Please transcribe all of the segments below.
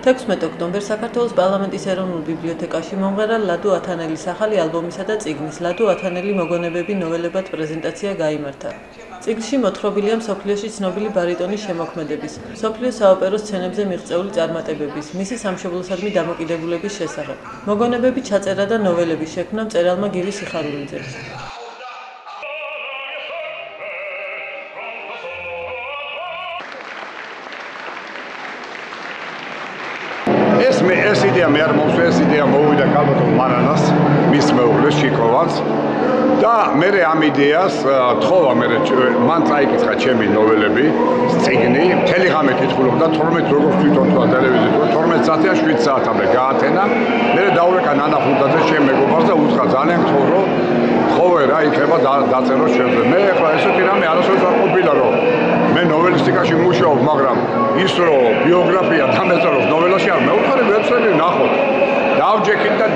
16 ოქტომბერს საქართველოს პარლამენტის ეროვნულ ბიბლიოთეკაში მომღერალ ლადო ათანელის ახალი ალბომისა და წიგნის ლადო ათანელი მოგონებები ნოველებად პრეზენტაცია გაიმართა. წიგნში მოთხრობილია მსოფლიოში ცნობილი ბარიტონის შემოქმედების, მსოფლიო საოპერო სცენებზე მიღწეული წარმატებების, მისი სამშობლოსადმი დამოკიდებულების შესახებ. მოგონებები ჩაწერა და ნოველების შექმნა მწერალმა გივი სიხარულიძემ. ეს იდეა მე არ მომწონს, ეს იდეა მოვიდა კალბატონ მანანას, მის მეუღლეს შიკოვანს და მე ამ იდეას თხოვა მან წაიკითხა ჩემი ნოველები, წიგნი, მთელი ღამე კითხულობდა 12 როგორც თვითონ თქვა ტელევიზორზე 12 საათია 7 საათამდე გაათენა. მე დაურეკა ნანა ხუნდაძე ჩემ მეგობარს და უთხრა ძალიან გთხოვრო, თხოვე რა იქნება დაწერო შევზე. მე ახლა ესეთი რამე არასოდეს არ ყოფილა რომ მე ნოველისტიკაში მუშაობ, მაგრამ ის რომ ბიოგრაფია დამეწეროს ნოველაში არ მეუხარე ვეცდები ნახოთ. დავჯექით და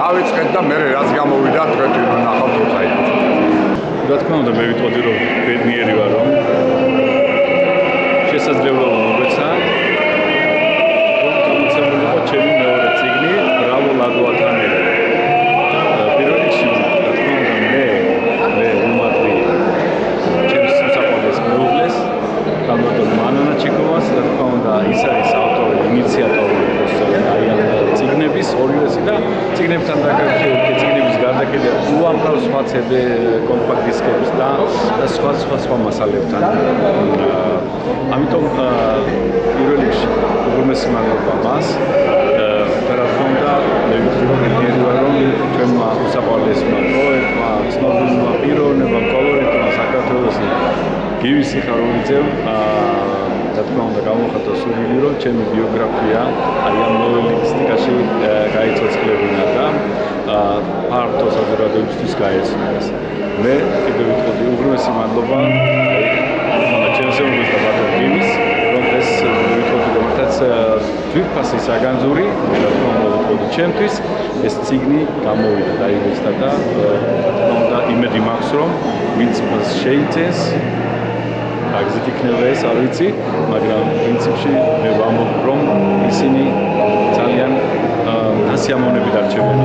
დავიწყეთ და მე რაც გამოვიდა თქვენ ნახავთ თოთაი. რა თქმა უნდა მე ვიტყოდი რომ ბედნიერი ვარ რომ შესაძლებლობა მოგეცა რომ გამოცემული იყო ჩემი მეორე წიგნი ბრავო ლადო ათანელი. პირველ რიგში რა თქმა უნდა მე უმადლი ჩემს სამსახურს მეუღლეს კალბატონ მანანა ჩიკოვას რა თქმა უნდა ის არის ავტორი ინიციატორი აი ამ წიგნების ორივესი და წიგნებთან დაკავშირებით წიგნების გარდა კიდევ უამრავ სხვა CD კომპაქტ დისკების და სხვა მასალებთან. ამიტომ პირველ რიგში უღრმესი მადლობა მას. რა თქმა უნდა მე ვიტყვი რომ ბედნიერი ვარ რომ ჩვენმა უსაყვარლესმა პროექტმა, ცნობილმა პიროვნებამ, კოლორიტმა საქართველოს გივი სიხარულიძემ რა თქმა უნდა გამოხატა სურვილი რომ ჩემი ბიოგრაფია აი ამ ნოველისტიკაში გაიცოცხლებინა და ფართო საზოგადოებისთვის გაეცნოს. მე კიდევ ვიტყოდი უღრმესი მადლობა ჩემს მეგობრებს და ბატონ გივის რომ ეს ვიტყოდი რომ მართაც ძვირფასი საგანძური რა თქმა უნდა ვიტყოდი ჩემთვის ეს წიგნი გამოვიდა და იმეცდა და რა თქმა უნდა იმედი მაქვს რომ ვინც მას შეიცეს აგზით იქნება ეს არ ვიცი, მაგრამ პრინციპში მე ვამბობ რომ ისინი ძალიან დასიამოვნებით არჩევენ.